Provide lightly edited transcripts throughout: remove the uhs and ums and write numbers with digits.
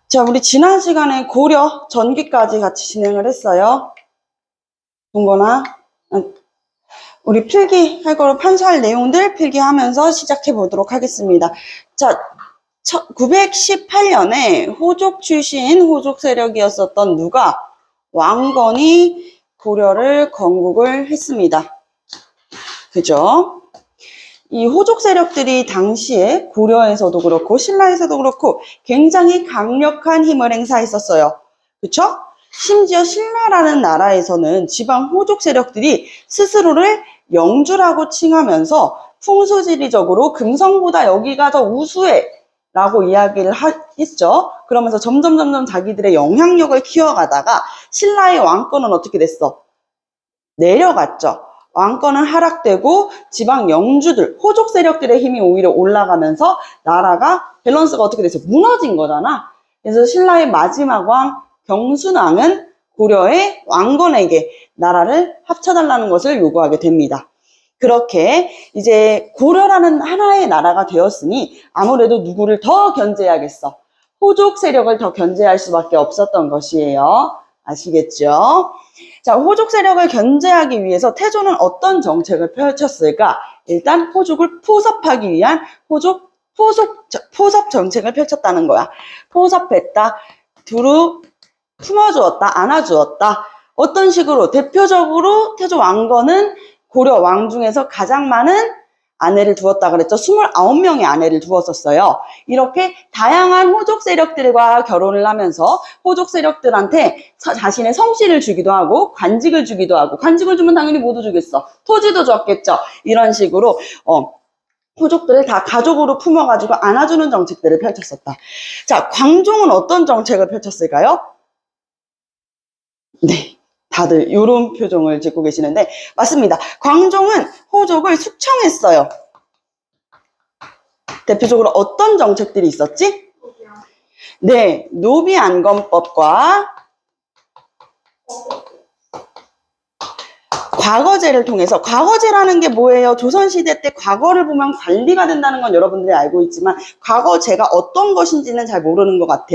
자, 우리 지난 시간에 고려 전기까지 같이 진행을 했어요. 동건아, 우리 필기 할 거로 판서할 내용들 필기하면서 시작해 보도록 하겠습니다. 자, 918년에 호족 출신 호족 세력이었었던 누가 왕건이 고려를 건국을 했습니다. 그죠? 이 호족 세력들이 당시에 고려에서도 그렇고 신라에서도 그렇고 굉장히 강력한 힘을 행사했었어요. 그쵸? 심지어 신라라는 나라에서는 지방 호족 세력들이 스스로를 영주라고 칭하면서 풍수지리적으로 금성보다 여기가 더 우수해 라고 이야기를 했죠. 그러면서 점점 자기들의 영향력을 키워가다가 신라의 왕권은 어떻게 됐어? 내려갔죠. 왕권은 하락되고 지방 영주들, 호족 세력들의 힘이 오히려 올라가면서 나라가 밸런스가 어떻게 돼서 무너진 거잖아. 그래서 신라의 마지막 왕 경순왕은 고려의 왕건에게 나라를 합쳐달라는 것을 요구하게 됩니다. 그렇게 이제 고려라는 하나의 나라가 되었으니 아무래도 누구를 더 견제해야겠어? 호족 세력을 더 견제할 수밖에 없었던 것이에요. 아시겠죠? 자, 호족 세력을 견제하기 위해서 태조는 어떤 정책을 펼쳤을까? 일단 호족을 포섭하기 위한 포섭 정책을 펼쳤다는 거야. 포섭했다. 두루 품어주었다. 안아주었다. 어떤 식으로? 대표적으로 태조 왕건은 고려 왕 중에서 가장 많은 아내를 두었다 그랬죠. 29명의 아내를 두었었어요. 이렇게 다양한 호족 세력들과 결혼을 하면서 호족 세력들한테 자신의 성씨를 주기도 하고 관직을 주기도 하고, 관직을 주면 당연히 모두 주겠어. 토지도 줬겠죠. 이런 식으로 호족들을 다 가족으로 품어가지고 안아주는 정책들을 펼쳤었다. 자, 광종은 어떤 정책을 펼쳤을까요? 네. 다들 이런 표정을 짓고 계시는데 맞습니다. 광종은 호족을 숙청했어요. 대표적으로 어떤 정책들이 있었지? 네, 노비안건법과 과거제를 통해서, 과거제라는 게 뭐예요? 조선시대 때 과거를 보면 관리가 된다는 건 여러분들이 알고 있지만 과거제가 어떤 것인지는 잘 모르는 것 같아.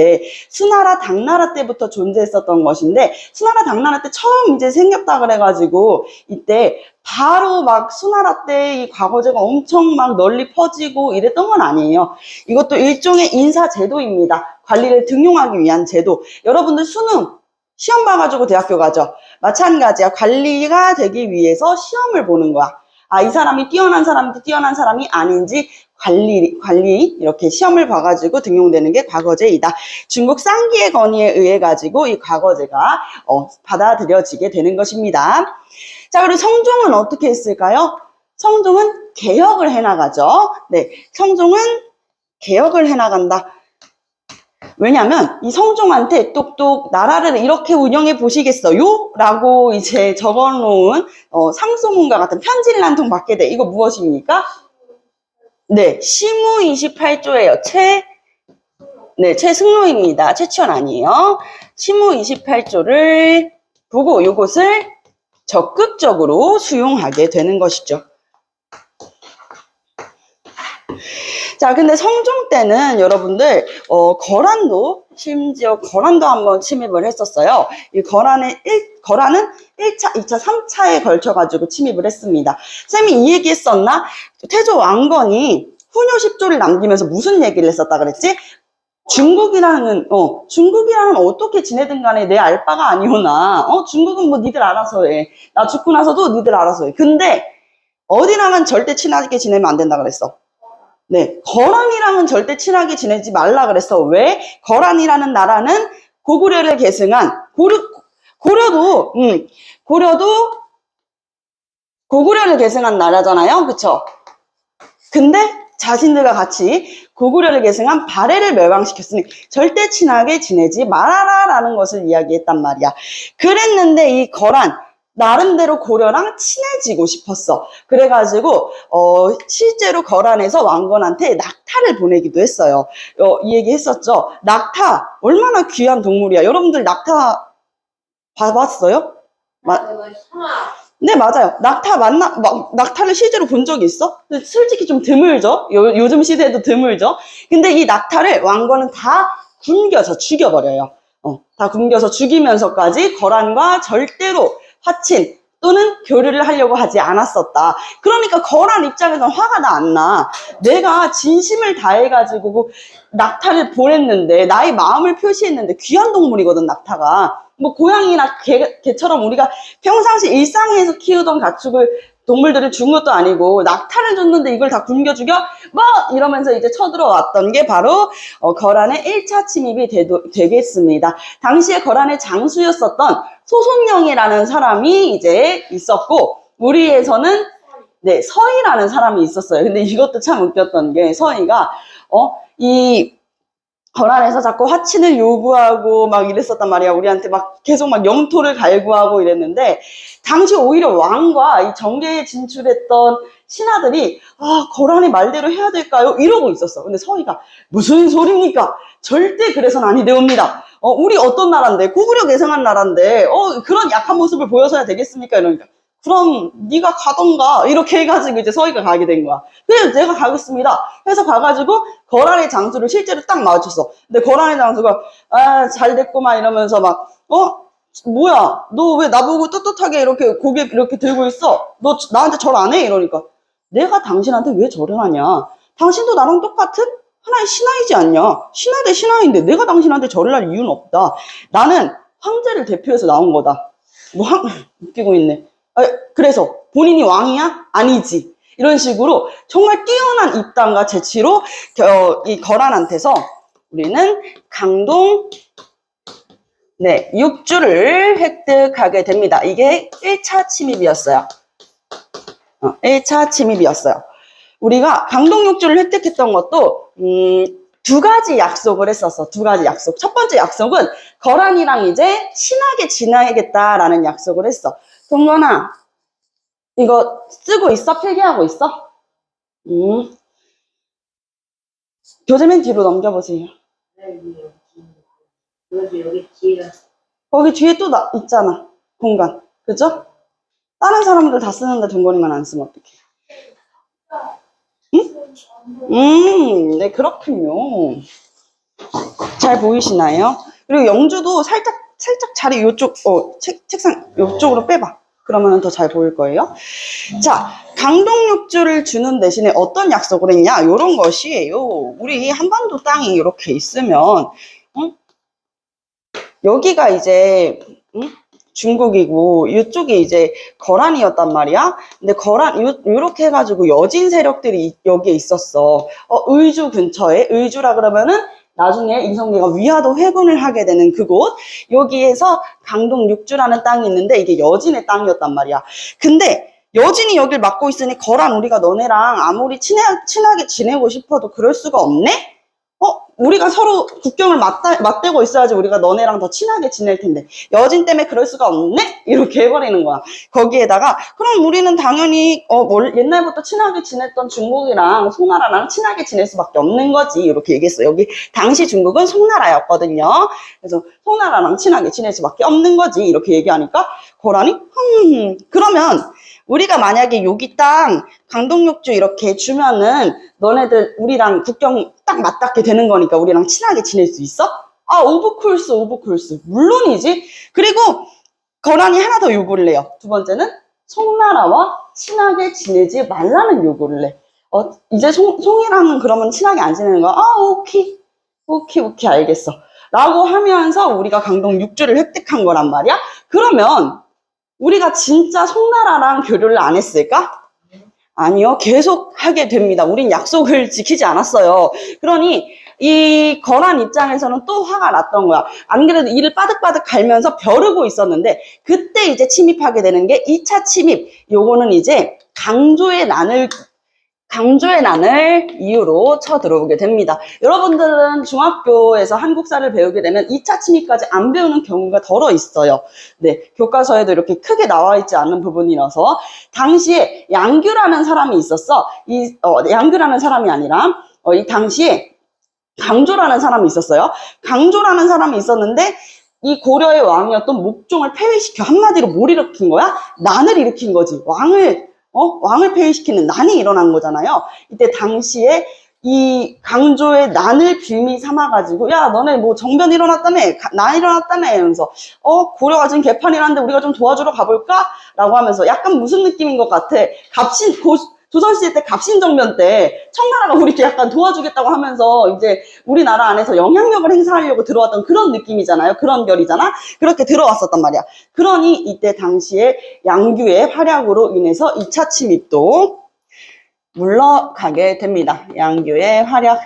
수나라 당나라 때부터 존재했었던 것인데 수나라 당나라 때 처음 이제 생겼다 그래가지고 이때 바로 막 수나라 때 이 과거제가 엄청 막 널리 퍼지고 이랬던 건 아니에요. 이것도 일종의 인사제도입니다. 관리를 등용하기 위한 제도. 여러분들 수능 시험 봐가지고 대학교 가죠. 마찬가지야. 관리가 되기 위해서 시험을 보는 거야. 아, 이 사람이 뛰어난 사람인지 뛰어난 사람이 아닌지 관리 이렇게 시험을 봐가지고 등용되는 게 과거제이다. 중국 쌍기의 건의에 의해 가지고 이 과거제가 받아들여지게 되는 것입니다. 자, 그리고 성종은 어떻게 했을까요? 성종은 개혁을 해나가죠. 네, 성종은 개혁을 해나간다. 왜냐면 이 성종한테 똑똑 나라를 이렇게 운영해 보시겠어요? 라고 이제 적어놓은 상소문과 같은 편지를 한 통 받게 돼. 이거 무엇입니까? 네, 시무 28조예요. 최승로입니다. 최치원 아니에요. 시무 28조를 보고 이것을 적극적으로 수용하게 되는 것이죠. 자, 근데 성종 때는 여러분들 거란도, 심지어 거란도 한번 침입을 했었어요. 이 거란은 1차, 2차, 3차에 걸쳐가지고 침입을 했습니다. 쌤이 이 얘기 했었나? 태조 왕건이 후뇨 10조를 남기면서 무슨 얘기를 했었다 그랬지? 중국이랑은 어떻게 지내든 간에 내 알 바가 아니오나. 중국은 뭐 니들 알아서 해. 나 죽고 나서도 니들 알아서 해. 근데 어디랑은 절대 친하게 지내면 안 된다 그랬어. 네, 거란이랑은 절대 친하게 지내지 말라 그랬어. 왜? 거란이라는 나라는 고구려를 계승한 고려도 고구려를 계승한 나라잖아요. 그쵸? 근데 자신들과 같이 고구려를 계승한 발해를 멸망시켰으니 절대 친하게 지내지 말아라 라는 것을 이야기했단 말이야. 그랬는데 이 거란 나름대로 고려랑 친해지고 싶었어. 그래가지고 실제로 거란에서 왕건한테 낙타를 보내기도 했어요. 이 얘기 했었죠. 낙타 얼마나 귀한 동물이야. 여러분들 낙타 봐봤어요? 네, 맞아요. 낙타를 실제로 본 적이 있어? 솔직히 좀 드물죠? 요즘 시대에도 드물죠? 근데 이 낙타를 왕건은 다 굶겨서 죽여버려요. 다 굶겨서 죽이면서까지 거란과 절대로 화친 또는 교류를 하려고 하지 않았었다. 그러니까 거란 입장에서는 화가 안 나. 내가 진심을 다해가지고 낙타를 보냈는데, 나의 마음을 표시했는데, 귀한 동물이거든, 낙타가. 뭐 고양이나 개처럼 우리가 평상시 일상에서 키우던 동물들을 준 것도 아니고 낙타를 줬는데 이걸 다 굶겨 죽여? 뭐 이러면서 이제 쳐들어왔던 게 바로 거란의 1차 침입이 되겠습니다. 당시에 거란의 장수였었던 소손영이라는 사람이 이제 있었고, 우리에서는 네, 서희라는 사람이 있었어요. 근데 이것도 참 웃겼던 게, 서희가 이 거란에서 자꾸 화친을 요구하고 막 이랬었단 말이야. 우리한테 막 계속 막 영토를 갈구하고 이랬는데, 당시 오히려 왕과 이 정계에 진출했던 신하들이 거란의 말대로 해야 될까요? 이러고 있었어. 근데 서희가 무슨 소리입니까? 절대 그래서는 아니 되옵니다. 우리 어떤 나라인데, 고구려 개성한 나라인데 그런 약한 모습을 보여서야 되겠습니까? 이러니까 그럼 네가 가던가 이렇게 해가지고 이제 서희가 가게 된 거야. 그래서 내가 가겠습니다 해서 가가지고 거란의 장수를 실제로 딱 마주쳤어. 근데 거란의 장수가 잘 됐구만 이러면서 막 뭐야 너 왜 나보고 떳떳하게 이렇게 고개 이렇게 들고 있어? 너 나한테 절 안 해? 이러니까 내가 당신한테 왜 절을 하냐? 당신도 나랑 똑같은 하나의 신하이지 않냐? 신하 대 신하인데 내가 당신한테 절을 할 이유는 없다. 나는 황제를 대표해서 나온 거다. 웃기고 있네. 그래서 본인이 왕이야? 아니지. 이런 식으로 정말 뛰어난 입담과 재치로 이 거란한테서 우리는 강동 6주를 획득하게 됩니다. 이게 1차 침입이었어요. 1차 침입이었어요. 우리가 강동 6주를 획득했던 것도 두 가지 약속을 했었어. 두 가지 약속. 첫 번째 약속은 거란이랑 이제 친하게 지내야겠다라는 약속을 했어. 동건아, 이거 쓰고 있어? 필기하고 있어? 교재 맨 뒤로 넘겨보세요. 여기 뒤에. 거기 뒤에 또 있잖아. 공간. 그죠? 다른 사람들 다 쓰는데 동건이만 안 쓰면 어떡해. 응? 네, 그렇군요. 잘 보이시나요? 그리고 영주도 살짝 자리 요쪽, 책상 요쪽으로 빼봐. 그러면 더 잘 보일 거예요. 자, 강동육주를 주는 대신에 어떤 약속을 했냐? 요런 것이에요. 우리 한반도 땅이 이렇게 있으면, 여기가 이제, 중국이고, 이쪽이 이제 거란이었단 말이야? 근데 요렇게 해가지고 여진 세력들이 여기에 있었어. 의주 근처에, 의주라 그러면은, 나중에 이성계가 위화도 회군을 하게 되는 그곳, 여기에서 강동 6주라는 땅이 있는데 이게 여진의 땅이었단 말이야. 근데 여진이 여길 맡고 있으니 거란 우리가 너네랑 아무리 친하게 지내고 싶어도 그럴 수가 없네? 우리가 서로 국경을 맞대고 있어야지 우리가 너네랑 더 친하게 지낼 텐데 여진 때문에 그럴 수가 없네? 이렇게 해버리는 거야. 거기에다가 그럼 우리는 당연히 옛날부터 친하게 지냈던 중국이랑 송나라랑 친하게 지낼 수밖에 없는 거지 이렇게 얘기했어. 여기 당시 중국은 송나라였거든요. 그래서 송나라랑 친하게 지낼 수밖에 없는 거지 이렇게 얘기하니까 거란이 그러면 우리가 만약에 여기 땅 강동육주 이렇게 주면은 너네들 우리랑 국경 딱 맞닿게 되는 거니까 우리랑 친하게 지낼 수 있어? 오브 콜스. 물론이지. 그리고 거란이 하나 더 요구를 해요. 두 번째는 송나라와 친하게 지내지 말라는 요구를 해. 이제 송이랑은 그러면 친하게 안 지내는 거야? 오케이 알겠어. 라고 하면서 우리가 강동 6주를 획득한 거란 말이야. 그러면 우리가 진짜 송나라랑 교류를 안 했을까? 아니요. 계속 하게 됩니다. 우린 약속을 지키지 않았어요. 그러니 이 거란 입장에서는 또 화가 났던 거야. 안 그래도 이를 빠득빠득 갈면서 벼르고 있었는데 그때 이제 침입하게 되는 게 2차 침입. 요거는 이제 강조의 난을 이유로 쳐들어오게 됩니다. 여러분들은 중학교에서 한국사를 배우게 되면 2차 침입까지 안 배우는 경우가 덜어 있어요. 네, 교과서에도 이렇게 크게 나와 있지 않은 부분이라서 당시에 양규라는 사람이 있었어. 양규라는 사람이 아니라 이 당시에 강조라는 사람이 있었어요. 강조라는 사람이 있었는데 이 고려의 왕이었던 목종을 폐위시켜 한마디로 뭘 일으킨 거야? 난을 일으킨 거지. 왕을 폐위시키는 난이 일어난 거잖아요. 이때 당시에 이 강조의 난을 빌미 삼아가지고, 야, 너네 뭐 정변 일어났다며? 난 일어났다며? 이러면서, 고려가 지금 개판이라는데 우리가 좀 도와주러 가볼까? 라고 하면서 약간 무슨 느낌인 것 같아. 조선시대 때 갑신정변 때 청나라가 우리 약간 도와주겠다고 하면서 이제 우리나라 안에서 영향력을 행사하려고 들어왔던 그런 느낌이잖아요. 그런 결이잖아. 그렇게 들어왔었단 말이야. 그러니 이때 당시에 양규의 활약으로 인해서 2차 침입도 물러가게 됩니다. 양규의 활약.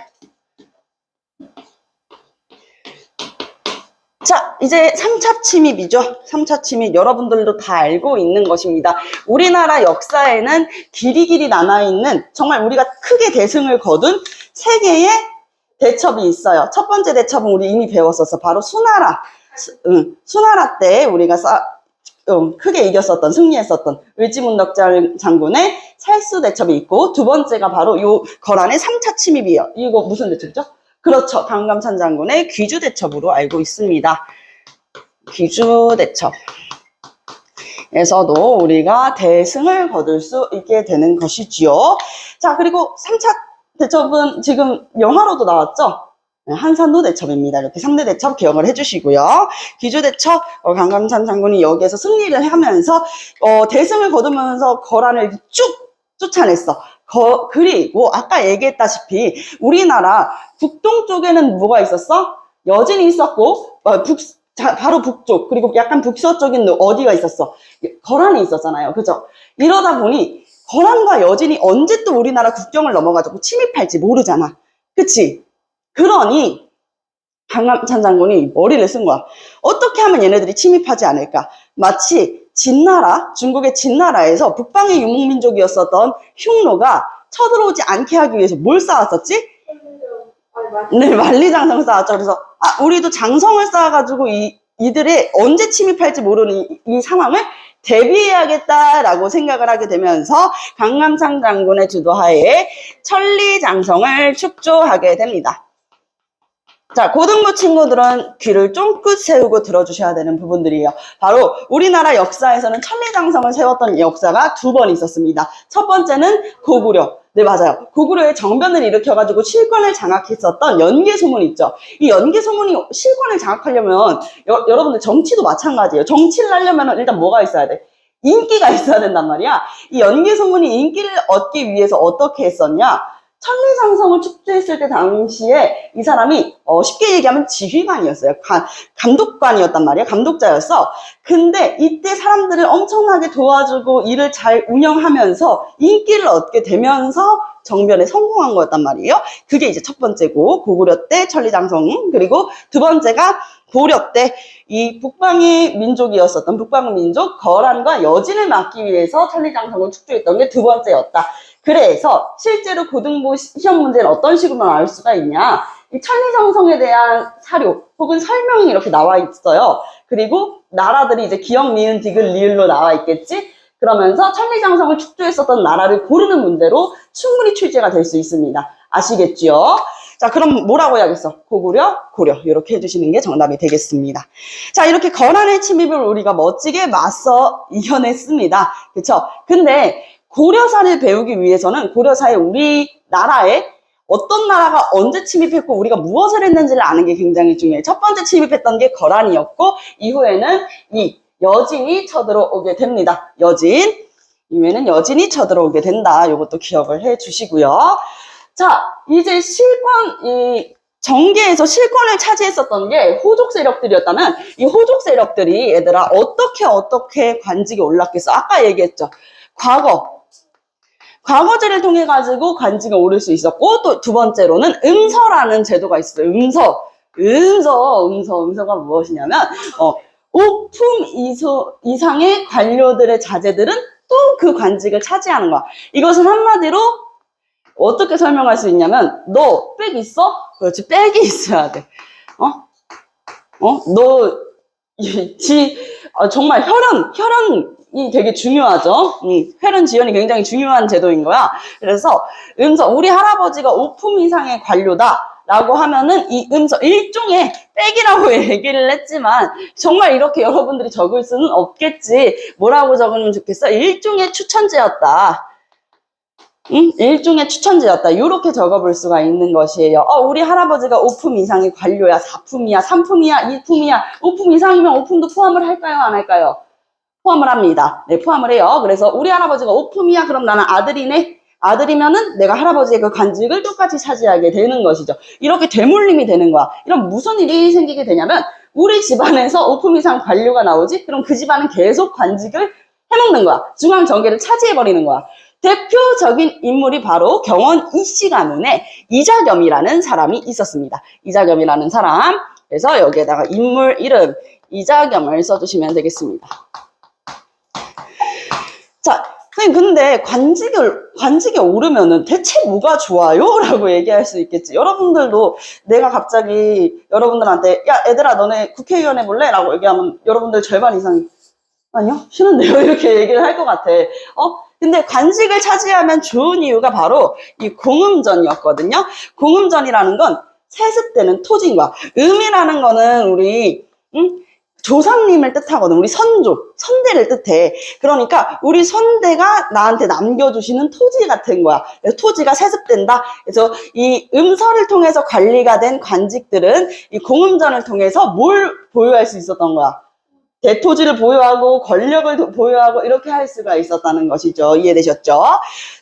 자, 이제 3차 침입이죠. 3차 침입 여러분들도 다 알고 있는 것입니다. 우리나라 역사에는 길이길이 나눠있는 정말 우리가 크게 대승을 거둔 3개의 대첩이 있어요. 첫 번째 대첩은 우리 이미 배웠었어. 바로 수나라. 수나라 때 우리가 크게 이겼었던, 승리했었던 을지문덕 장군의 살수 대첩이 있고, 두 번째가 바로 요 거란의 3차 침입이에요. 이거 무슨 대첩이죠? 그렇죠. 강감찬 장군의 귀주 대첩으로 알고 있습니다. 귀주 대첩. 에서도 우리가 대승을 거둘 수 있게 되는 것이지요. 자, 그리고 3차 대첩은 지금 영화로도 나왔죠? 한산도 대첩입니다. 이렇게 3대 대첩 기억을 해주시고요. 귀주 대첩, 강감찬 장군이 여기에서 승리를 하면서 대승을 거두면서 거란을 쭉 쫓아냈어. 그리고 아까 얘기했다시피 우리나라 북동 쪽에는 뭐가 있었어? 여진이 있었고, 바로 북쪽, 그리고 약간 북서쪽인 어디가 있었어? 거란이 있었잖아요. 그죠? 이러다 보니 거란과 여진이 언제 또 우리나라 국경을 넘어가지고 침입할지 모르잖아. 그치? 그러니 강감찬 장군이 머리를 쓴 거야. 어떻게 하면 얘네들이 침입하지 않을까? 마치 진나라, 중국의 진나라에서 북방의 유목민족이었었던 흉노가 쳐들어오지 않게 하기 위해서 뭘 쌓았었지? 네, 만리장성을 쌓았죠. 그래서 우리도 장성을 쌓아가지고 이들이 언제 침입할지 모르는 이 상황을 대비해야겠다라고 생각을 하게 되면서 강감찬 장군의 주도하에 천리장성을 축조하게 됩니다. 자, 고등부 친구들은 귀를 쫑긋 세우고 들어주셔야 되는 부분들이에요. 바로 우리나라 역사에서는 천리장성을 세웠던 역사가 2번 있었습니다. 첫 번째는 고구려. 네, 맞아요. 고구려의 정변을 일으켜가지고 실권을 장악했었던 연개소문 있죠. 이 연개소문이 실권을 장악하려면 여러분들 정치도 마찬가지예요. 정치를 하려면 일단 뭐가 있어야 돼? 인기가 있어야 된단 말이야. 이 연개소문이 인기를 얻기 위해서 어떻게 했었냐? 천리장성을 축제했을 때 당시에 이 사람이 쉽게 얘기하면 지휘관이었어요. 감독관이었단 말이야. 감독자였어. 근데 이때 사람들을 엄청나게 도와주고 일을 잘 운영하면서 인기를 얻게 되면서 정변에 성공한 거였단 말이에요. 그게 이제 첫 번째고, 고구려 때 천리장성. 그리고 두 번째가 고려 때 이 북방의 민족이었었던 북방 민족 거란과 여진을 막기 위해서 천리장성을 축조했던 게 두 번째였다. 그래서 실제로 고등부 시험 문제는 어떤 식으로 나올 수가 있냐? 이 천리장성에 대한 사료 혹은 설명이 이렇게 나와 있어요. 그리고 나라들이 이제 기역, 니은, 디귿, 리을로 나와 있겠지? 그러면서 천리장성을 축조했었던 나라를 고르는 문제로 충분히 출제가 될 수 있습니다. 아시겠죠? 자, 그럼 뭐라고 해야겠어? 고구려, 고려. 이렇게 해주시는 게 정답이 되겠습니다. 자, 이렇게 거란의 침입을 우리가 멋지게 맞서 이겨냈습니다. 그쵸? 근데 고려사를 배우기 위해서는 고려사에 우리나라에 어떤 나라가 언제 침입했고 우리가 무엇을 했는지를 아는 게 굉장히 중요해요. 첫 번째 침입했던 게 거란이었고, 이후에는 이 여진이 쳐들어오게 됩니다. 여진. 이후에는 여진이 쳐들어오게 된다. 이것도 기억을 해 주시고요. 자, 이제 정계에서 실권을 차지했었던 게 호족 세력들이었다면, 이 호족 세력들이 얘들아 어떻게 관직에 올랐겠어? 아까 얘기했죠. 과거제를 통해 가지고 관직에 오를 수 있었고, 또 두 번째로는 음서라는 제도가 있어요. 음서가 무엇이냐면, 오품 이상의 관료들의 자제들은 또 그 관직을 차지하는 거야. 이것은 한마디로 어떻게 설명할 수 있냐면, 너 백 있어? 그렇지, 백이 있어야 돼. 정말 혈연이 되게 중요하죠. 혈연 지연이 굉장히 중요한 제도인 거야. 그래서 우리 할아버지가 5품 이상의 관료다라고 하면은 이 일종의 백이라고 얘기를 했지만, 정말 이렇게 여러분들이 적을 수는 없겠지. 뭐라고 적으면 좋겠어? 일종의 추천제였다. 일종의 추천지였다. 이렇게 적어볼 수가 있는 것이에요. 우리 할아버지가 5품 이상이 관료야. 4품이야, 3품이야, 2품이야. 5품 이상이면 5품도 포함을 할까요? 안 할까요? 포함을 합니다. 네, 포함을 해요. 그래서 우리 할아버지가 5품이야. 그럼 나는 아들이네. 아들이면은 내가 할아버지의 그 관직을 똑같이 차지하게 되는 것이죠. 이렇게 되물림이 되는 거야. 이런 무슨 일이 생기게 되냐면 우리 집안에서 5품 이상 관료가 나오지? 그럼 그 집안은 계속 관직을 해먹는 거야. 중앙 정계를 차지해버리는 거야. 대표적인 인물이 바로 경원 이씨 가문에 이자겸이라는 사람이 있었습니다. 이자겸이라는 사람. 그래서 여기에다가 인물 이름 이자겸을 써주시면 되겠습니다. 자, 선생님 근데 관직에 오르면은 대체 뭐가 좋아요? 라고 얘기할 수 있겠지. 여러분들도 내가 갑자기 여러분들한테 야 얘들아 너네 국회의원 해볼래? 라고 얘기하면 여러분들 절반 이상이 아니요 싫은데요 이렇게 얘기를 할 것 같아. 근데 관직을 차지하면 좋은 이유가 바로 이 공음전이었거든요. 공음전이라는 건 세습되는 토지인 거야. 음이라는 거는 우리 조상님을 뜻하거든. 우리 선대를 뜻해. 그러니까 우리 선대가 나한테 남겨주시는 토지 같은 거야. 그래서 토지가 세습된다. 그래서 이 음서를 통해서 관리가 된 관직들은 이 공음전을 통해서 뭘 보유할 수 있었던 거야? 대토지를 보유하고 권력을 보유하고 이렇게 할 수가 있었다는 것이죠. 이해되셨죠?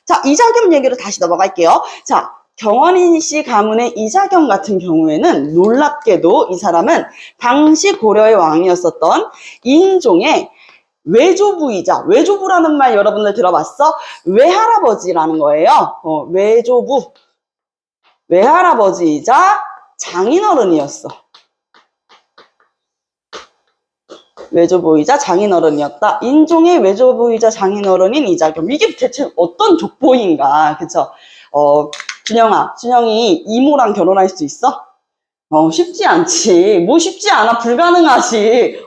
자, 이자겸 얘기로 다시 넘어갈게요. 자, 경원인 씨 가문의 이자겸 같은 경우에는 놀랍게도 이 사람은 당시 고려의 왕이었었던 인종의 외조부이자, 외조부라는 말 여러분들 들어봤어? 외할아버지라는 거예요. 외조부, 외할아버지이자 장인어른이었어. 외조부이자 장인어른이었다. 인종의 외조부이자 장인어른인 이자겸. 이게 대체 어떤 족보인가, 그쵸? 준영이 이모랑 결혼할 수 있어? 쉽지 않지. 뭐 쉽지 않아. 불가능하지.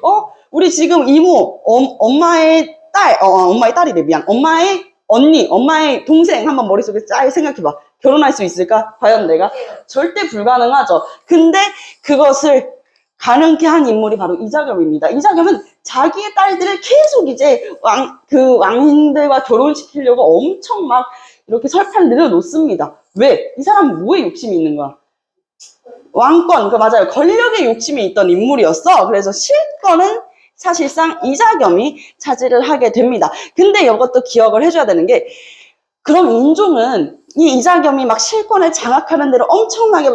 우리 지금 이모, 엄마의 딸, 엄마의 딸이래, 미안. 엄마의 언니, 엄마의 동생 한번 머릿속에 잘 생각해봐. 결혼할 수 있을까? 과연 내가? 절대 불가능하죠. 근데 그것을 가능케 한 인물이 바로 이자겸입니다. 이자겸은 자기의 딸들을 계속 이제 왕인들과 결혼시키려고 엄청 막 이렇게 설파를 늘어놓습니다. 왜? 이 사람은 뭐에 욕심이 있는 거야? 왕권, 맞아요. 권력에 욕심이 있던 인물이었어. 그래서 실권은 사실상 이자겸이 차지를 하게 됩니다. 근데 이것도 기억을 해줘야 되는 게, 그럼 인종은 이 이자겸이 막 실권을 장악하는 대로 엄청나게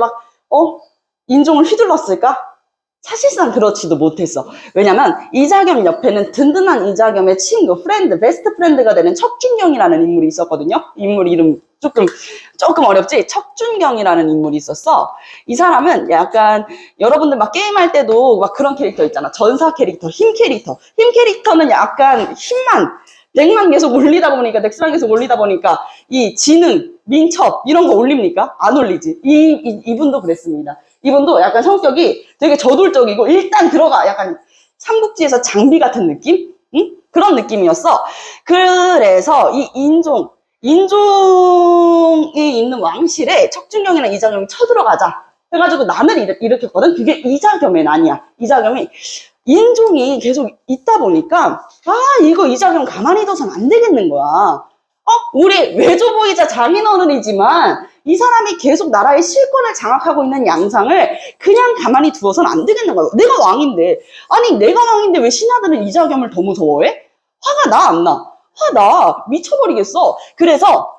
인종을 휘둘렀을까? 사실상 그렇지도 못했어. 왜냐면 이자겸 옆에는 든든한 이자겸의 친구, 베스트 프렌드가 되는 척준경이라는 인물이 있었거든요. 인물 이름 조금 어렵지? 척준경이라는 인물이 있었어. 이 사람은 약간 여러분들 막 게임할 때도 막 그런 캐릭터 있잖아. 전사 캐릭터, 힘 캐릭터. 힘 캐릭터는 약간 덱만 계속 올리다 보니까, 덱스만 계속 올리다 보니까 이 지능, 민첩 이런 거 올립니까? 안 올리지. 이분도 그랬습니다. 이분도 약간 성격이 되게 저돌적이고 일단 들어가 약간 삼국지에서 장비 같은 느낌? 그런 느낌이었어. 그래서 이 인종이 있는 왕실에 척준경이나 이자겸이 쳐들어가자 해가지고 난을 일으켰거든. 그게 이자겸의 난이야. 이자겸이 인종이 계속 있다 보니까 이거 이자겸 가만히 둬선 안 되겠는 거야. 우리 외조부이자 장인어른이지만 이 사람이 계속 나라의 실권을 장악하고 있는 양상을 그냥 가만히 두어선 안 되겠는 거야. 내가 왕인데, 내가 왕인데 왜 신하들은 이자겸을 더 무서워해? 화가 나, 안 나? 나 미쳐버리겠어. 그래서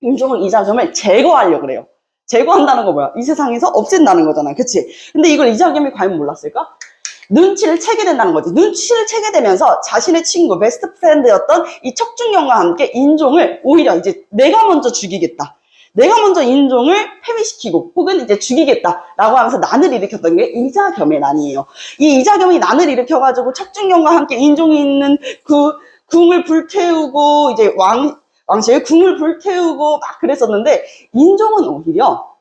인종은 이자겸을 제거하려고 그래요. 제거한다는 거 뭐야? 이 세상에서 없앤다는 거잖아. 그치? 근데 이걸 이자겸이 과연 몰랐을까? 눈치를 채게 된다는 거지. 눈치를 채게 되면서 자신의 친구, 베스트 프렌드였던 이 척준경과 함께 인종을 오히려 이제 내가 먼저 죽이겠다. 내가 먼저 인종을 폐위시키고 혹은 이제 죽이겠다라고 하면서 난을 일으켰던 게 이자겸의 난이에요. 이 이자겸이 난을 일으켜가지고 척준경과 함께 인종이 있는 그 궁을 불태우고 이제 왕실 궁을 불태우고 막 그랬었는데, 인종은 오히려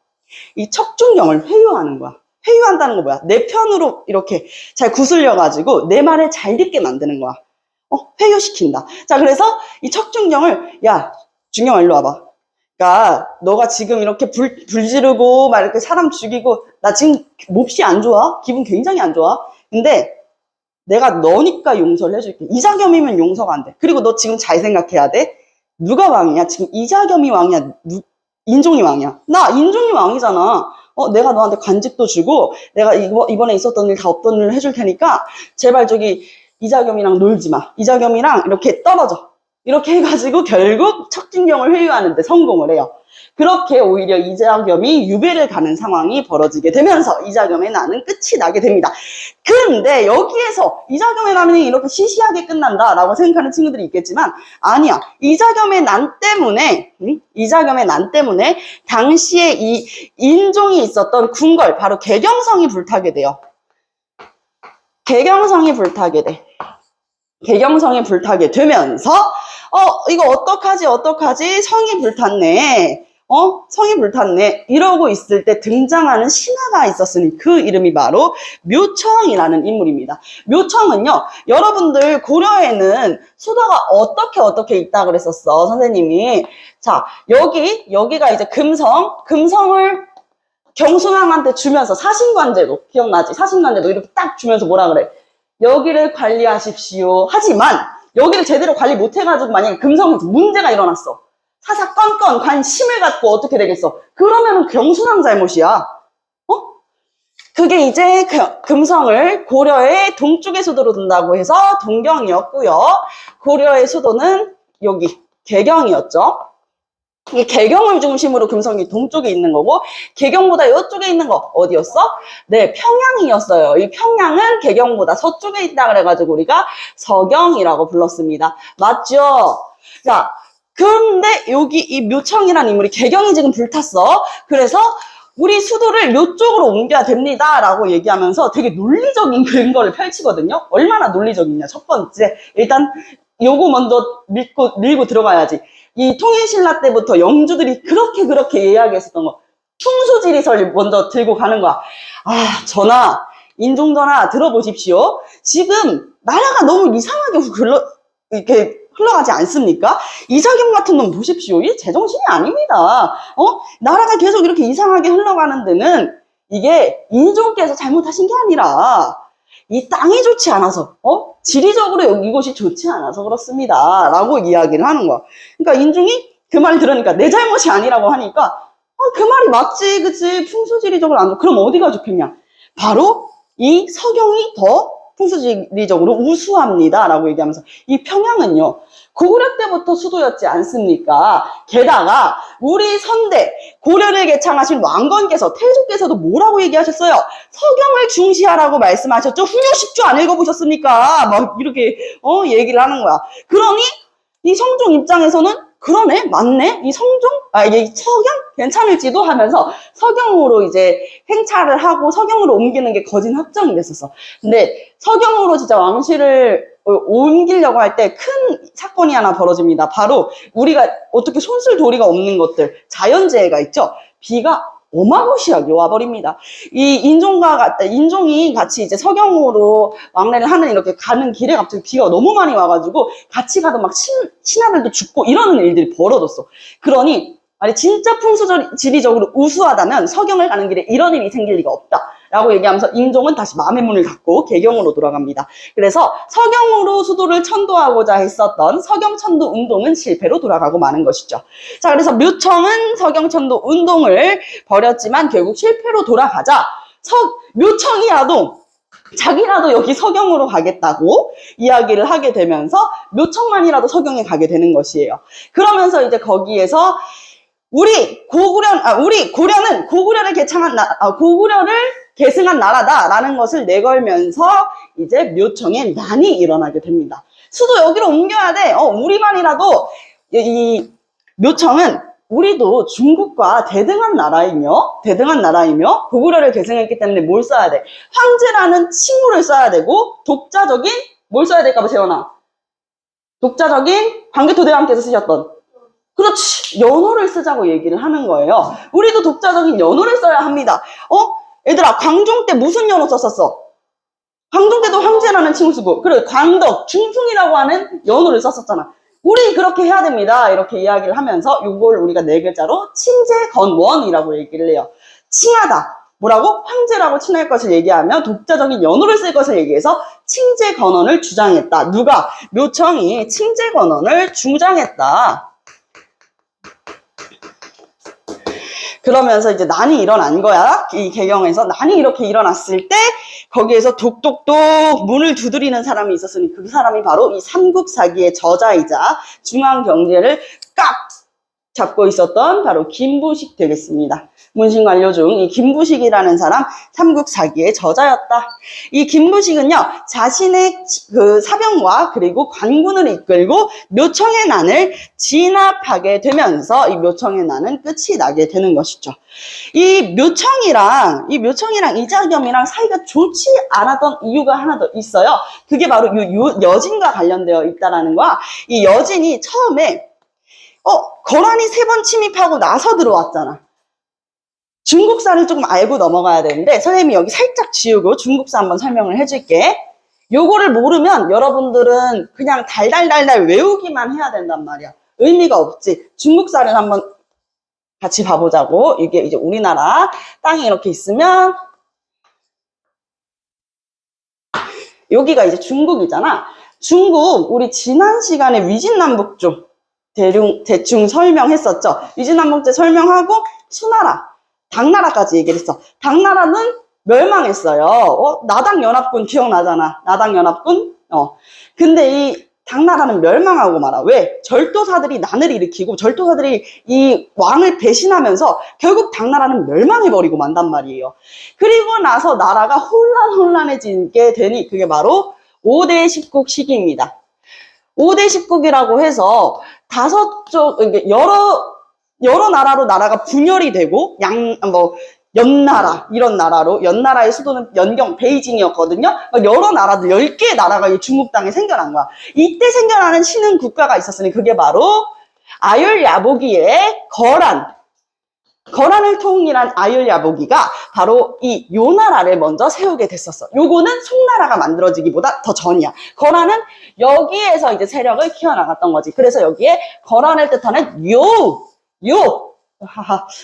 이 척준경을 회유하는 거야. 회유한다는 거 뭐야? 내 편으로 이렇게 잘 구슬려가지고 내 말을 잘 듣게 만드는 거야. 회유시킨다. 자, 그래서 이 척준경을, 야, 준경아, 일로 와봐. 그러니까 너가 지금 이렇게 불 지르고 막 이렇게 사람 죽이고 나 지금 몹시 안 좋아. 기분 굉장히 안 좋아. 근데 내가 너니까 용서를 해줄게. 이자겸이면 용서가 안 돼. 그리고 너 지금 잘 생각해야 돼. 누가 왕이야? 지금 이자겸이 왕이야? 인종이 왕이야? 나 인종이 왕이잖아. 내가 너한테 관직도 주고, 내가 이번에 있었던 일 다 없던 일을 해줄 테니까, 제발 저기, 이자겸이랑 놀지 마. 이자겸이랑 이렇게 떨어져. 이렇게 해가지고 결국 척진경을 회유하는데 성공을 해요. 그렇게 오히려 이자겸이 유배를 가는 상황이 벌어지게 되면서 이자겸의 난은 끝이 나게 됩니다. 그런데 여기에서 이자겸의 난이 이렇게 시시하게 끝난다라고 생각하는 친구들이 있겠지만 아니야. 이자겸의 난 때문에 당시에 이 인종이 있었던 궁궐 바로 개경성이 불타게 돼요. 개경성이 불타게 되면서 이거 어떡하지? 성이 불탔네. 성이 불탔네. 이러고 있을 때 등장하는 신하가 있었으니 그 이름이 바로 묘청이라는 인물입니다. 묘청은요, 여러분들 고려에는 수도가 어떻게 있다 그랬었어, 선생님이. 자, 여기가 이제 금성을 경순왕한테 주면서 사신관제도, 기억나지? 사신관제도 이렇게 딱 주면서 뭐라 그래? 여기를 관리하십시오. 하지만 여기를 제대로 관리 못해가지고 만약에 금성에서 문제가 일어났어. 사사건건 관심을 갖고 어떻게 되겠어? 그러면은 경순왕 잘못이야. 그게 이제 금성을 고려의 동쪽의 수도로 둔다고 해서 동경이었고요. 고려의 수도는 여기 개경이었죠. 이 개경을 중심으로 금성이 동쪽에 있는 거고 개경보다 이쪽에 있는 거 어디였어? 네, 평양이었어요. 이 평양은 개경보다 서쪽에 있다 그래가지고 우리가 서경이라고 불렀습니다. 맞죠? 자, 그런데 여기 이 묘청이라는 인물이 개경이 지금 불탔어. 그래서 우리 수도를 이쪽으로 옮겨야 됩니다 라고 얘기하면서 되게 논리적인 근거를 펼치거든요. 얼마나 논리적이냐. 첫 번째, 일단 요거 먼저 밀고 들어가야지. 이 통일신라 때부터 영주들이 그렇게 이야기했었던 거. 풍수지리설 먼저 들고 가는 거야. 인종전하 들어보십시오. 지금 나라가 너무 이상하게 이렇게 흘러가지 않습니까? 이자겸 같은 놈 보십시오. 이 제정신이 아닙니다. 나라가 계속 이렇게 이상하게 흘러가는 데는 이게 인종께서 잘못하신 게 아니라 이 땅이 좋지 않아서, 지리적으로 이곳이 좋지 않아서 그렇습니다. 라고 이야기를 하는 거야. 그러니까 인종이 그 말 들으니까 내 잘못이 아니라고 하니까, 그 말이 맞지, 그치? 풍수지리적으로 안 좋아. 그럼 어디가 좋겠냐? 바로 이 서경이 더 풍수지리적으로 우수합니다. 라고 얘기하면서 이 평양은요, 고구려 때부터 수도였지 않습니까? 게다가 우리 선대 고려를 개창하신 왕건께서 태조께서도 뭐라고 얘기하셨어요? 서경을 중시하라고 말씀하셨죠. 훈요식주 안 읽어보셨습니까? 막 이렇게 얘기를 하는 거야. 그러니 이 성종 입장에서는 그러네, 맞네, 이 서경 괜찮을지도 하면서 서경으로 이제 행차를 하고 서경으로 옮기는 게 거진 확정이 됐었어. 근데 서경으로 진짜 왕실을 옮기려고 할 때 큰 사건이 하나 벌어집니다. 바로 우리가 어떻게 손쓸 도리가 없는 것들, 자연재해가 있죠. 비가 어마무시하게 와버립니다. 이 인종이 같이 이제 서경으로 왕래를 하는 이렇게 가는 길에 갑자기 비가 너무 많이 와가지고 같이 가던 막 신하들도 죽고 이러는 일들이 벌어졌어. 그러니 진짜 풍수지리적으로 우수하다면 서경을 가는 길에 이런 일이 생길 리가 없다. 라고 얘기하면서 인종은 다시 마음의 문을 닫고 개경으로 돌아갑니다. 그래서 서경으로 수도를 천도하고자 했었던 서경천도 운동은 실패로 돌아가고 마는 것이죠. 자, 그래서 묘청은 서경천도 운동을 벌였지만 결국 실패로 돌아가자 묘청이라도 자기라도 여기 서경으로 가겠다고 이야기를 하게 되면서 묘청만이라도 서경에 가게 되는 것이에요. 그러면서 이제 거기에서 우리 고려는 고구려를 계승한 나라다라는 것을 내걸면서 이제 묘청에 난이 일어나게 됩니다. 수도 여기로 옮겨야 돼. 우리만이라도 이 묘청은 우리도 중국과 대등한 나라이며 고구려를 계승했기 때문에 뭘 써야 돼? 황제라는 칭호를 써야 되고 독자적인 뭘 써야 될까 봐 재현아? 독자적인 광개토대왕께서 쓰셨던 그렇지, 연호를 쓰자고 얘기를 하는 거예요. 우리도 독자적인 연호를 써야 합니다. 얘들아, 광종 때 무슨 연호 썼었어? 광종 때도 황제라는 칭호 쓰고, 그래, 광덕, 중풍이라고 하는 연호를 썼었잖아. 우리 그렇게 해야 됩니다. 이렇게 이야기를 하면서 이걸 우리가 네 글자로 칭제건원이라고 얘기를 해요. 칭하다. 뭐라고? 황제라고 칭할 것을 얘기하며 독자적인 연호를 쓸 것을 얘기해서 칭제건원을 주장했다. 누가? 묘청이 칭제건원을 주장했다. 그러면서 이제 난이 일어난 거야. 이 개경에서 난이 이렇게 일어났을 때 거기에서 독독독 문을 두드리는 사람이 있었으니 그 사람이 바로 이 삼국사기의 저자이자 중앙경제를 깍 잡고 있었던 바로 김부식 되겠습니다. 문신관료 중 이 김부식이라는 사람 삼국사기의 저자였다. 이 김부식은요, 자신의 그 사병과 그리고 관군을 이끌고 묘청의 난을 진압하게 되면서 이 묘청의 난은 끝이 나게 되는 것이죠. 이 묘청이랑 이자겸이랑 사이가 좋지 않았던 이유가 하나 더 있어요. 그게 바로 여진과 관련되어 있다라는 거야. 이 여진이 처음에 거란이 3번 침입하고 나서 들어왔잖아. 중국사를 조금 알고 넘어가야 되는데 선생님이 여기 살짝 지우고 중국사 한번 설명을 해줄게. 요거를 모르면 여러분들은 그냥 달달달달 외우기만 해야 된단 말이야. 의미가 없지. 중국사를 한번 같이 봐보자고. 이게 이제 우리나라 땅이 이렇게 있으면 여기가 이제 중국이잖아. 중국 우리 지난 시간에 위진남북조 대충 설명했었죠. 위진남북조 설명하고 수나라, 당나라까지 얘기를 했어. 당나라는 멸망했어요. 나당연합군 기억나잖아. 나당연합군. 근데 이 당나라는 멸망하고 말아. 왜? 절도사들이 난을 일으키고 절도사들이 이 왕을 배신하면서 결국 당나라는 멸망해버리고 만단 말이에요. 그리고 나서 나라가 혼란해지게 되니 그게 바로 5대 10국 시기입니다. 5대 10국이라고 해서 여러 나라로 나라가 분열이 되고 연나라 이런 나라로 연나라의 수도는 연경 베이징이었거든요. 여러 나라들 10개의 나라가 이 중국 땅에 생겨난 거야. 이때 생겨나는 신흥 국가가 있었으니 그게 바로 아율야보기의 거란을 통일한 아율야보기가 바로 이 요나라를 먼저 세우게 됐었어. 요거는 송나라가 만들어지기보다 더 전이야. 거란은 여기에서 이제 세력을 키워나갔던 거지. 그래서 여기에 거란을 뜻하는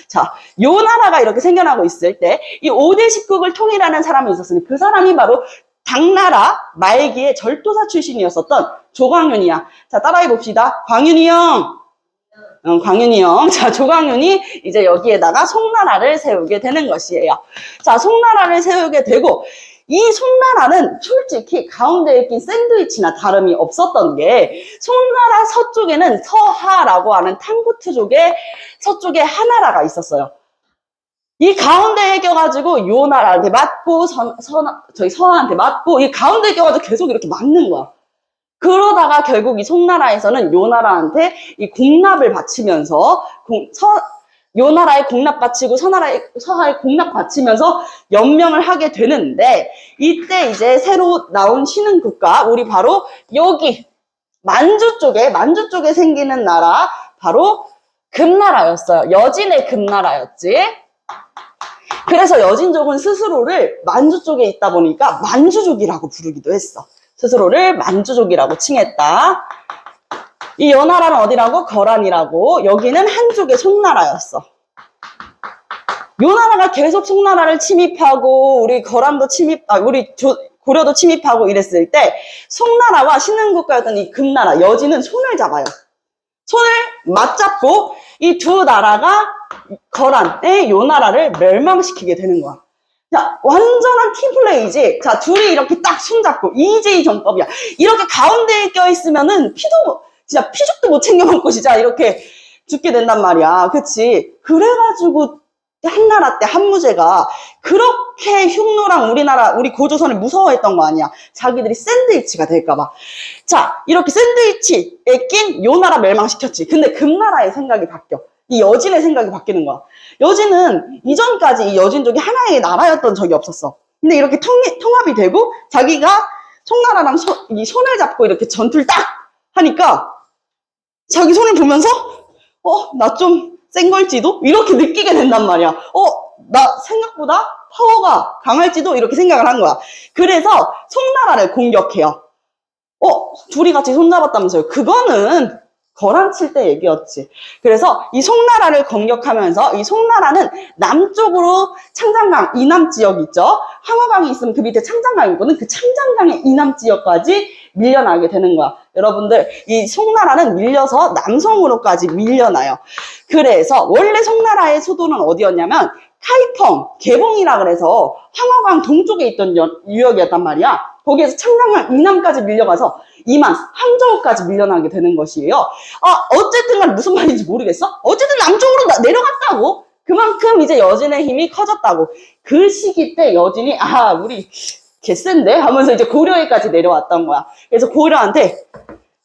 자, 요나라가 이렇게 생겨나고 있을 때 이 5대 10국을 통일하는 사람이 있었으니 그 사람이 바로 당나라 말기의 절도사 출신이었었던 조광윤이야. 자, 따라해 봅시다. 광윤이 형. 광윤이 형. 자, 조광윤이 이제 여기에다가 송나라를 세우게 되는 것이에요. 자, 송나라를 세우게 되고 이 송나라는 솔직히 가운데에 낀 샌드위치나 다름이 없었던 게 송나라 서쪽에는 서하라고 하는 탕구트족의 서쪽에 하나라가 있었어요. 이 가운데에 껴가지고 요나라한테 맞고 서하한테 맞고 이 가운데에 껴가지고 계속 이렇게 맞는 거야. 그러다가 결국 이 송나라에서는 요나라한테 이 공납을 바치면서 요나라에 공납 바치고 서하에 공납 바치면서 연명을 하게 되는데 이때 이제 새로 나온 신흥 국가 우리 바로 여기 만주 쪽에 생기는 나라 바로 금나라였어요. 여진의 금나라였지. 그래서 여진족은 스스로를 만주 쪽에 있다 보니까 만주족이라고 부르기도 했어. 스스로를 만주족이라고 칭했다. 이 요나라는 어디라고? 거란이라고. 여기는 한쪽의 송나라였어. 요나라가 계속 송나라를 침입하고 우리 거란도 고려도 침입하고 이랬을 때 송나라와 신흥국가였던 이 금나라 여진은 손을 잡아요. 손을 맞잡고 이 두 나라가 거란의 요나라를 멸망시키게 되는 거야. 자, 완전한 팀플레이지. 자, 둘이 이렇게 딱 손잡고 EJ 정법이야. 이렇게 가운데에 껴있으면은 진짜 피죽도 못 챙겨 먹고 진짜 이렇게 죽게 된단 말이야. 그치? 그래가지고 한나라 때 한무제가 그렇게 흉노랑 우리 고조선을 무서워했던 거 아니야. 자기들이 샌드위치가 될까봐. 자, 이렇게 샌드위치에 낀 요나라 멸망시켰지. 근데 금나라의 생각이 바뀌어. 이 여진의 생각이 바뀌는 거야. 여진은 이전까지 이 여진족이 하나의 나라였던 적이 없었어. 근데 이렇게 통합이 되고 자기가 송나라랑 이 손을 잡고 이렇게 전투를 딱 하니까 자기 손을 보면서 나 좀 센 걸지도? 이렇게 느끼게 된단 말이야. 나 생각보다 파워가 강할지도? 이렇게 생각을 한 거야. 그래서 송나라를 공격해요. 둘이 같이 손잡았다면서요. 그거는 거란 칠 때 얘기였지. 그래서 이 송나라를 공격하면서 이 송나라는 남쪽으로 창장강 이남 지역 있죠. 황허강이 있으면 그 밑에 창장강이 있거든. 그 창장강의 이남 지역까지 밀려나게 되는 거야. 여러분들, 이 송나라는 밀려서 남성으로까지 밀려나요. 그래서 원래 송나라의 수도는 어디였냐면 카이펑, 개봉이라 그래서 황허강 동쪽에 있던 유역이었단 말이야. 거기에서 창랑강 이남까지 밀려가서 이만 항저우까지 밀려나게 되는 것이에요. 어쨌든 간 무슨 말인지 모르겠어? 어쨌든 남쪽으로 내려갔다고. 그만큼 이제 여진의 힘이 커졌다고. 그 시기 때 여진이 우리 개센데 하면서 이제 고려에까지 내려왔던 거야. 그래서 고려한테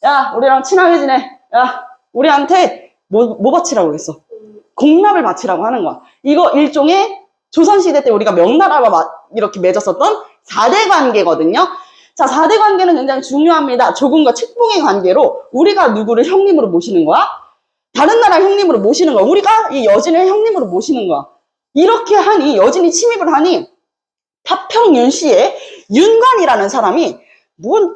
야 우리랑 친하게 지내. 야 우리한테 뭐 바치라고 그랬어? 공납을 바치라고 하는 거야. 이거 일종의 조선시대 때 우리가 명나라와 이렇게 맺었었던 4대 관계거든요. 자, 4대 관계는 굉장히 중요합니다. 조금과 책봉의 관계로 우리가 누구를 형님으로 모시는 거야? 다른 나라 형님으로 모시는 거야. 우리가 이 여진을 형님으로 모시는 거야. 이렇게 하니 여진이 침입을 하니 파평윤씨의 윤관이라는 사람이 뭔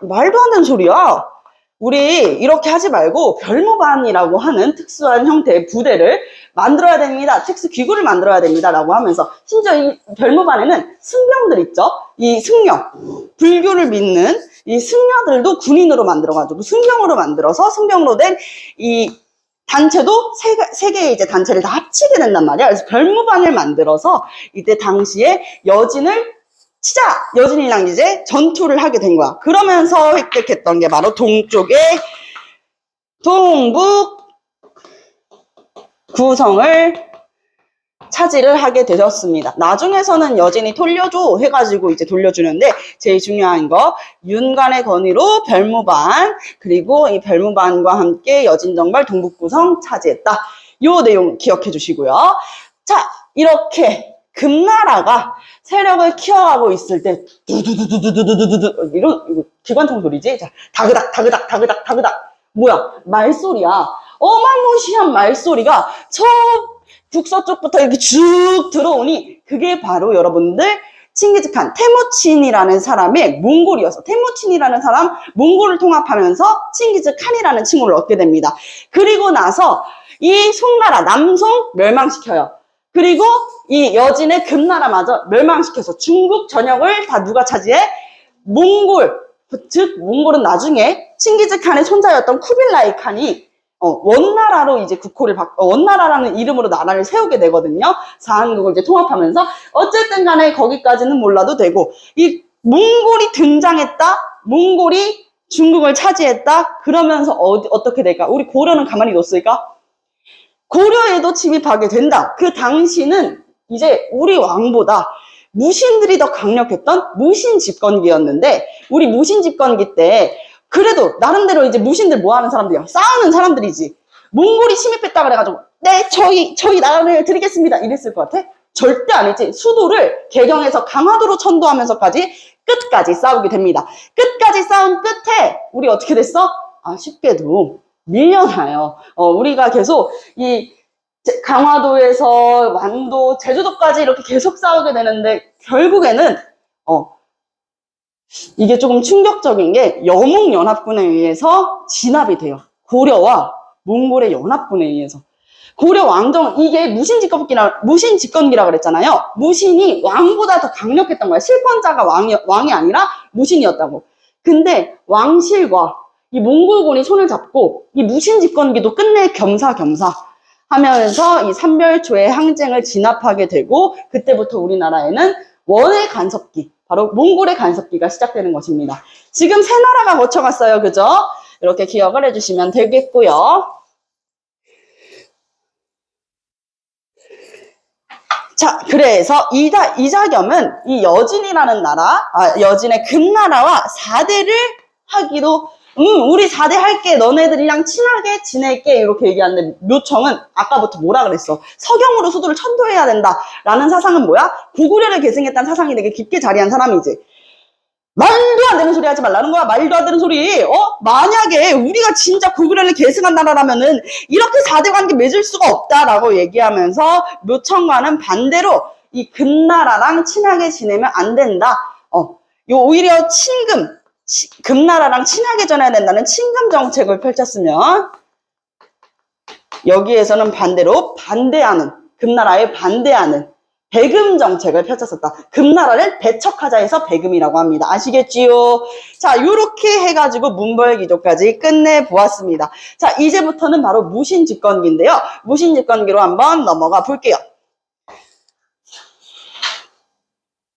말도 안 되는 소리야. 우리 이렇게 하지 말고 별무반이라고 하는 특수한 형태의 부대를 만들어야 됩니다. 특수기구를 만들어야 됩니다. 라고 하면서 심지어 이 별무반에는 승려들 있죠. 이 승려, 불교를 믿는 이 승려들도 군인으로 만들어가지고 승병으로 만들어서 승병으로 된 이 단체도 세 개의 이제 단체를 다 합치게 된단 말이야. 그래서 별무반을 만들어서 이때 당시에 여진을 치자! 여진이랑 이제 전투를 하게 된 거야. 그러면서 획득했던 게 바로 동쪽의 동북 구성을 차지를 하게 되었습니다. 나중에서는 여진이 돌려줘 해가지고 이제 돌려주는데 제일 중요한 거 윤관의 건의로 별무반 그리고 이 별무반과 함께 여진정발 동북구성 차지했다. 요 내용 기억해 주시고요. 자 이렇게 금나라가 세력을 키워가고 있을 때 두두두두두두두두 이거 기관총 소리지? 자 다그닥 다그닥 다그닥 다그닥 뭐야 말소리야. 어마무시한 말소리가 저 북서쪽부터 이렇게 쭉 들어오니 그게 바로 여러분들 칭기즈칸 테무친이라는 사람의 몽골이었어. 테무친이라는 사람 몽골을 통합하면서 칭기즈칸이라는 칭호를 얻게 됩니다. 그리고 나서 이 송나라 남송 멸망시켜요. 그리고 이 여진의 금나라마저 멸망시켜서 중국 전역을 다 누가 차지해? 몽골. 즉 몽골은 나중에 칭기즈칸의 손자였던 쿠빌라이 칸이 원나라로 이제 국호를 원나라라는 이름으로 나라를 세우게 되거든요. 사한국을 이제 통합하면서 어쨌든 간에 거기까지는 몰라도 되고 이 몽골이 등장했다. 몽골이 중국을 차지했다. 그러면서 어떻게 될까? 우리 고려는 가만히 뒀을까? 고려에도 침입하게 된다. 그 당시는 이제 우리 왕보다 무신들이 더 강력했던 무신 집권기였는데 우리 무신 집권기 때 그래도 나름대로 이제 무신들 뭐 하는 사람들이야? 싸우는 사람들이지. 몽골이 침입했다 그래가지고 네 저희 나라를 드리겠습니다 이랬을 것 같아? 절대 아니지. 수도를 개경해서 강화도로 천도하면서까지 끝까지 싸우게 됩니다. 끝까지 싸운 끝에 우리 어떻게 됐어? 아쉽게도 밀려나요. 우리가 계속 이 강화도에서 완도, 제주도까지 이렇게 계속 싸우게 되는데 결국에는 이게 조금 충격적인 게 여몽연합군에 의해서 진압이 돼요. 고려와 몽골의 연합군에 의해서. 고려 왕정은 이게 무신집권기라 그랬잖아요. 무신이 왕보다 더 강력했던 거야. 실권자가 왕이 아니라 무신이었다고. 근데 왕실과 이 몽골군이 손을 잡고 이 무신집권기도 끝내 겸사겸사 하면서 이 삼별초의 항쟁을 진압하게 되고 그때부터 우리나라에는 원의 간섭기, 바로 몽골의 간섭기가 시작되는 것입니다. 지금 세 나라가 거쳐갔어요. 그죠? 이렇게 기억을 해주시면 되겠고요. 자, 그래서 이자겸은 이 여진이라는 나라, 여진의 금나라와 4대를 하기도 우리 4대 할게. 너네들이랑 친하게 지낼게. 이렇게 얘기하는데 묘청은 아까부터 뭐라 그랬어? 서경으로 수도를 천도해야 된다라는 사상은 뭐야? 고구려를 계승했다는 사상이 되게 깊게 자리한 사람이지. 말도 안 되는 소리 하지 말라는 거야. 말도 안 되는 소리. 만약에 우리가 진짜 고구려를 계승한 나라라면은 이렇게 4대 관계 맺을 수가 없다라고 얘기하면서 묘청과는 반대로 이 금나라랑 친하게 지내면 안 된다. 오히려 금나라랑 친하게 지내야 된다는 친금 정책을 펼쳤으면 여기에서는 반대로 금나라에 반대하는 배금 정책을 펼쳤었다. 금나라를 배척하자 해서 배금이라고 합니다. 아시겠지요? 자, 요렇게 해가지고 문벌기조까지 끝내보았습니다. 자, 이제부터는 바로 무신집권기인데요. 무신집권기로 한번 넘어가 볼게요.